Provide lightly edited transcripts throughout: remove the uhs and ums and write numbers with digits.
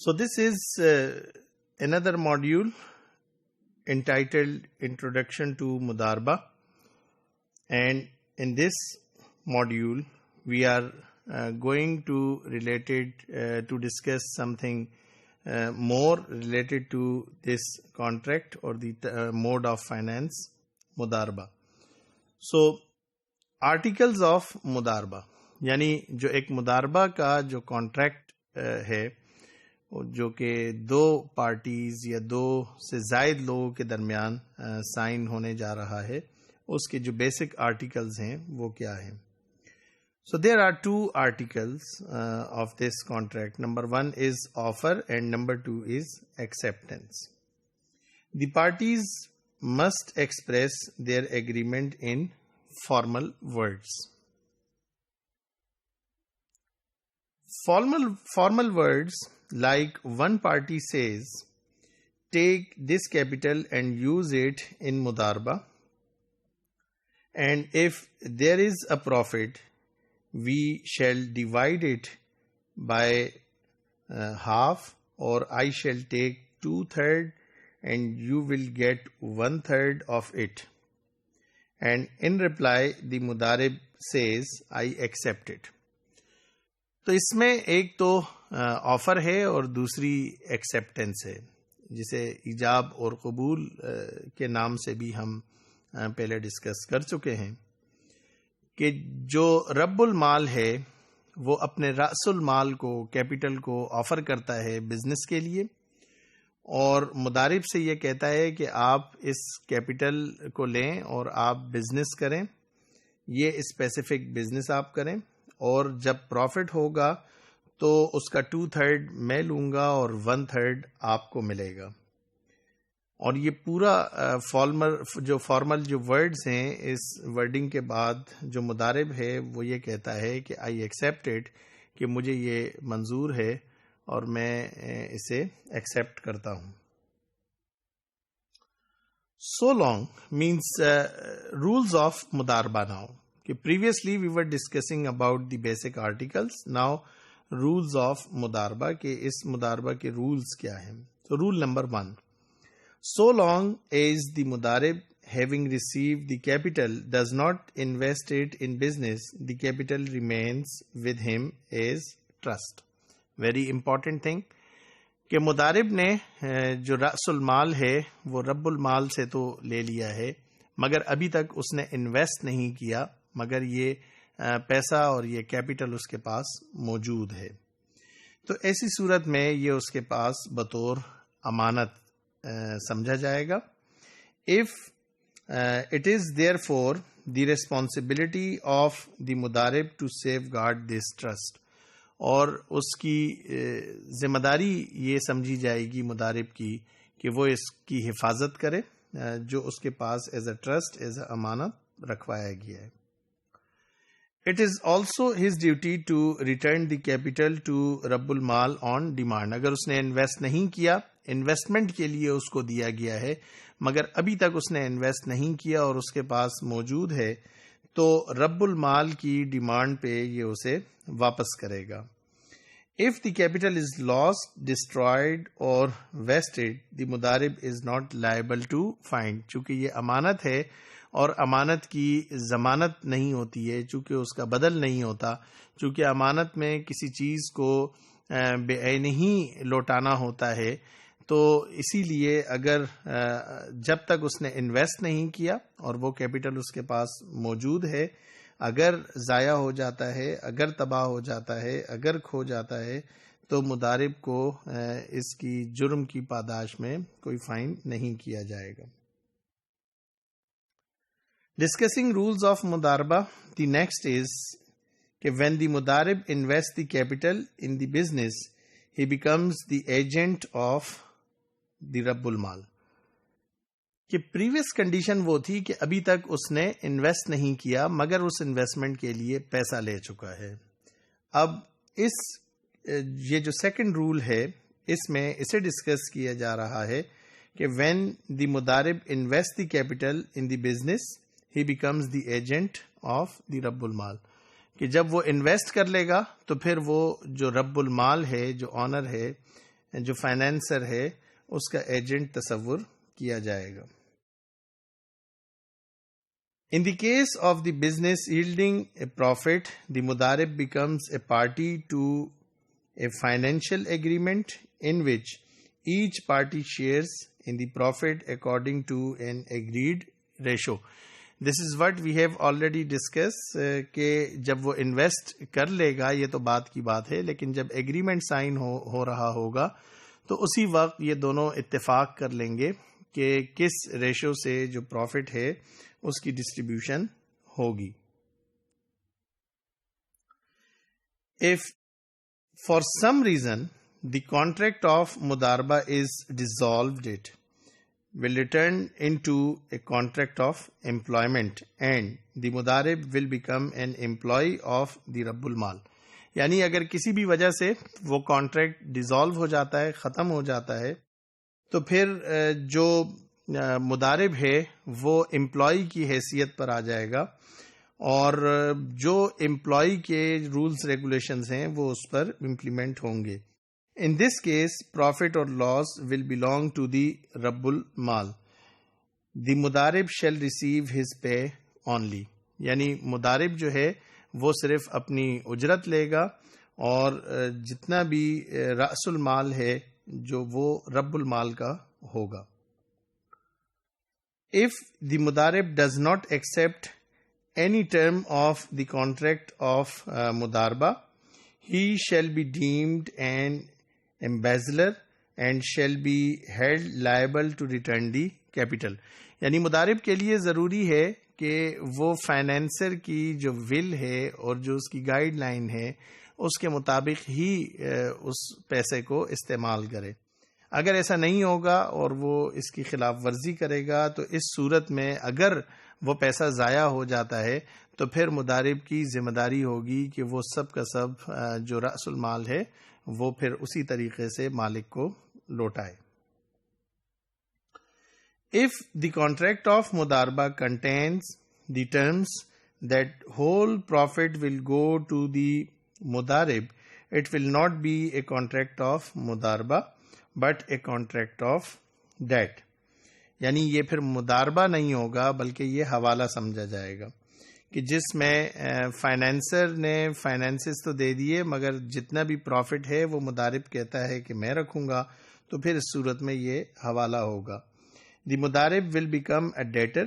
So this is another module entitled Introduction to Mudarba, and in this module we are going to discuss something more related to this contract or the mode of finance, Mudarba. So articles of Mudarba, یعنی جو ایک مداربہ کا جو contract ہے جو کہ دو parties یا دو سے زائد لوگوں کے درمیان سائن ہونے جا رہا ہے، اس کے جو بیسک آرٹیکلز ہیں وہ کیا ہیں. So there are two articles of this contract. Number 1 is offer and number 2 is acceptance. The parties must express their agreement in formal words. Formal words like one party says, take this capital and use it in Mudarba, and if there is a profit, we shall divide it by half, or I shall take 2/3 and you will get 1/3 of it. And in reply, the Mudarib says, I accept it. تو اس میں ایک تو offer ہے اور دوسری acceptance ہے، جسے ایجاب اور قبول کے نام سے بھی ہم پہلے ڈسکس کر چکے ہیں کہ جو رب المال ہے وہ اپنے رأس المال کو، کیپٹل کو آفر کرتا ہے بزنس کے لیے، اور مدارب سے یہ کہتا ہے کہ آپ اس کیپٹل کو لیں اور آپ بزنس کریں، یہ اسپیسیفک بزنس آپ کریں، اور جب پروفٹ ہوگا تو اس کا 2/3 میں لوں گا اور 1/3 آپ کو ملے گا. اور یہ پورا فارمل جو ورڈز ہیں، اس ورڈنگ کے بعد جو مدارب ہے وہ یہ کہتا ہے کہ آئی ایکسیپٹ اٹ، کہ مجھے یہ منظور ہے اور میں اسے ایکسیپٹ کرتا ہوں. So long means rules of مداربہ. ناؤ کہ previously we were discussing about the basic articles, now rules of مداربہ، کہ اس مداربہ کے رولز کیا ہیں. So rule number 1, so long as the mudarib having received the capital does not invest it in business, the capital remains with him as trust. Very important thing کہ مدارب نے جو رأس المال ہے وہ رب المال سے تو لے لیا ہے، مگر ابھی تک اس نے انویسٹ نہیں کیا، مگر یہ پیسہ اور یہ کیپٹل اس کے پاس موجود ہے. تو ایسی صورت میں یہ اس کے پاس بطور امانت سمجھا جائے گا. if it is therefore the responsibility of the mudarib to safeguard this trust, اور اس کی ذمہ داری یہ سمجھی جائے گی مدارب کی کہ وہ اس کی حفاظت کرے جو اس کے پاس as a trust, as a امانت رکھوایا گیا ہے. It is also his duty to return the capital to رب المال on demand. اگر اس نے انویسٹ نہیں کیا، انویسٹمنٹ کے لیے اس کو دیا گیا ہے مگر ابھی تک اس نے انویسٹ نہیں کیا اور اس کے پاس موجود ہے، تو رب المال کی ڈیمانڈ پہ یہ اسے واپس کرے گا. If the capital is lost, destroyed or wasted, the mudarib is not liable to fine. چونکہ یہ امانت ہے اور امانت کی ضمانت نہیں ہوتی ہے، چونکہ اس کا بدل نہیں ہوتا، چونکہ امانت میں کسی چیز کو بے عین ہی لوٹانا ہوتا ہے، تو اسی لیے اگر جب تک اس نے انویسٹ نہیں کیا اور وہ کیپٹل اس کے پاس موجود ہے، اگر ضائع ہو جاتا ہے، اگر تباہ ہو جاتا ہے، اگر کھو جاتا ہے، تو مدارب کو اس کی جرم کی پاداش میں کوئی فائن نہیں کیا جائے گا. Discussing rules of Mudarba, the next is that when the Mudarib invests the capital in the business, he becomes the agent of the Rabbul Mal. کہ previous condition وہ تھی کہ ابھی تک اس نے انویسٹ نہیں کیا مگر اس انویسٹمنٹ کے لیے پیسہ لے چکا ہے. اب یہ جو سیکنڈ رول ہے اس میں اسے ڈسکس کیا جا رہا ہے کہ when the Mudarib invests the capital in the business, he becomes the agent of the رب المال. کہ جب وہ انویسٹ کر لے گا تو پھر وہ جو رب المال ہے، جو آنر ہے جو فائنینسر ہے اس کا ایجنٹ تصور کیا جائے گا. In the case of the business yielding a profit, the mudarib becomes a party to a financial agreement in which each party shares in the profit according to an agreed ratio. This is what we have already discussed کہ جب وہ invest کر لے گا یہ تو بات کی بات ہے، لیکن جب ایگریمنٹ سائن ہو رہا ہوگا تو اسی وقت یہ دونوں اتفاق کر لیں گے کہ کس ریشو سے جو پروفٹ ہے اس کی ڈسٹریبیوشن ہوگی. If for some reason the contract of mudarba is dissolved, it will return into a contract of employment and the mudarib will become an employee of the Rabbul Mal. یعنی اگر کسی بھی وجہ سے وہ کانٹریکٹ ڈیزالو ہو جاتا ہے، ختم ہو جاتا ہے، تو پھر جو مدارب ہے وہ امپلائی کی حیثیت پر آ جائے گا اور جو امپلائی کے رولز ریگولیشنز ہیں وہ اس پر امپلیمنٹ ہوں گے. ان دس کیس پروفٹ اور لاس ول بیلانگ ٹو دی رب المال. دی مدارب شیل ریسیو ہز پے اونلی. یعنی مدارب جو ہے وہ صرف اپنی اجرت لے گا اور جتنا بھی رأس المال ہے جو وہ رب المال کا ہوگا. If the mudarib does not accept any term of the contract of mudarba, he shall be deemed an embezzler and shall be held liable to return the capital. یعنی مدارب کے لیے ضروری ہے کہ وہ فائنینسر کی جو ول ہے اور جو اس کی گائیڈ لائن ہے اس کے مطابق ہی اس پیسے کو استعمال کرے. اگر ایسا نہیں ہوگا اور وہ اس کی خلاف ورزی کرے گا تو اس صورت میں اگر وہ پیسہ ضائع ہو جاتا ہے تو پھر مدارب کی ذمہ داری ہوگی کہ وہ سب کا سب جو رأس المال ہے وہ پھر اسی طریقے سے مالک کو لوٹائے. If the contract of mudarba contains the terms that whole profit will go to the mudarib, it will not be a contract of mudarba but a contract of debt. یعنی یہ پھر مداربہ نہیں ہوگا بلکہ یہ حوالہ سمجھا جائے گا کہ جس میں فائنینسر نے فائنینسز تو دے دیے مگر جتنا بھی پروفٹ ہے وہ مدارب کہتا ہے کہ میں رکھوں گا، تو پھر اس صورت میں یہ حوالہ ہوگا. The mudarib will become a debtor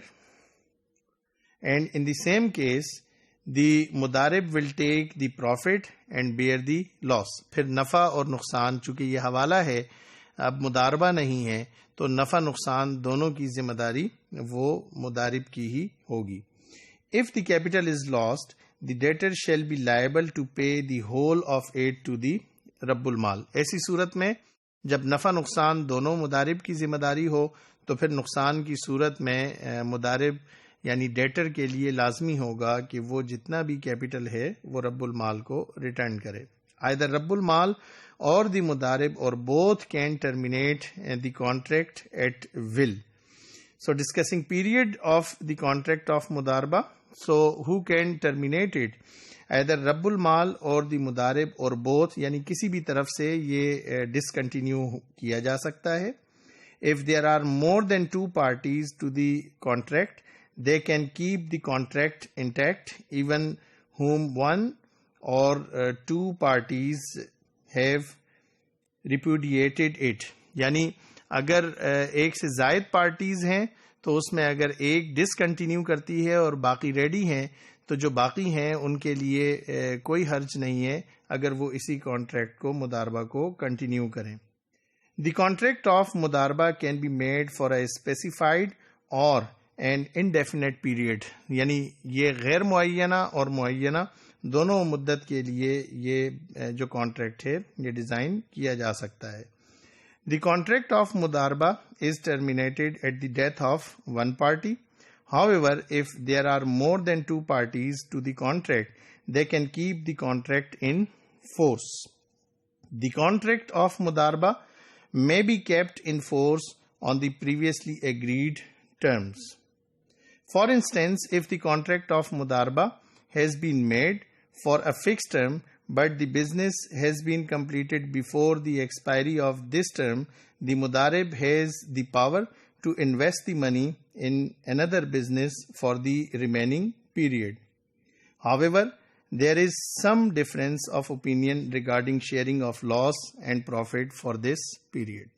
and in the same case the mudarib will take the profit and bear the loss. پھر نفع اور نقصان، چونکہ یہ حوالہ ہے اب مداربہ نہیں ہے تو نفع نقصان دونوں کی ذمہ داری وہ مدارب کی ہی ہوگی. If the capital is lost, the debtor shall be liable to pay the whole of it to the رب المال. ایسی صورت میں جب نفع نقصان دونوں مدارب کی ذمہ داری ہو تو پھر نقصان کی صورت میں مدارب یعنی ڈیٹر کے لیے لازمی ہوگا کہ وہ جتنا بھی کیپٹل ہے وہ رب المال کو ریٹرن کرے. Either رب المال or the mudarib or both can terminate the contract at will. So discussing period of the contract of mudarba. So who can terminate it? Either Rabbul Mal or the Mudarib or both, یعنی کسی بھی طرف سے یہ discontinue کیا جا سکتا ہے. If there are more than two parties to the contract, they can keep the contract intact even whom one or two parties have repudiated it. یعنی اگر ایک سے زائد پارٹیز ہیں تو اس میں اگر ایک ڈسکنٹینیو کرتی ہے اور باقی ریڈی ہیں تو جو باقی ہیں ان کے لیے کوئی حرج نہیں ہے اگر وہ اسی کانٹریکٹ کو مداربہ کو کنٹینیو کریں. دی کانٹریکٹ آف مداربہ can be made for a specified or an indefinite period. یعنی یہ غیر معینہ اور معینہ دونوں مدت کے لیے یہ جو کانٹریکٹ ہے یہ ڈیزائن کیا جا سکتا ہے. The contract of mudarba is terminated at the death of one party. However, if there are more than two parties to the contract, they can keep the contract in force. The contract of mudarba may be kept in force on the previously agreed terms. For instance, if the contract of mudarba has been made for a fixed term but the business has been completed before the expiry of this term, the Mudarib has the power to invest the money in another business for the remaining period. However, there is some difference of opinion regarding sharing of loss and profit for this period.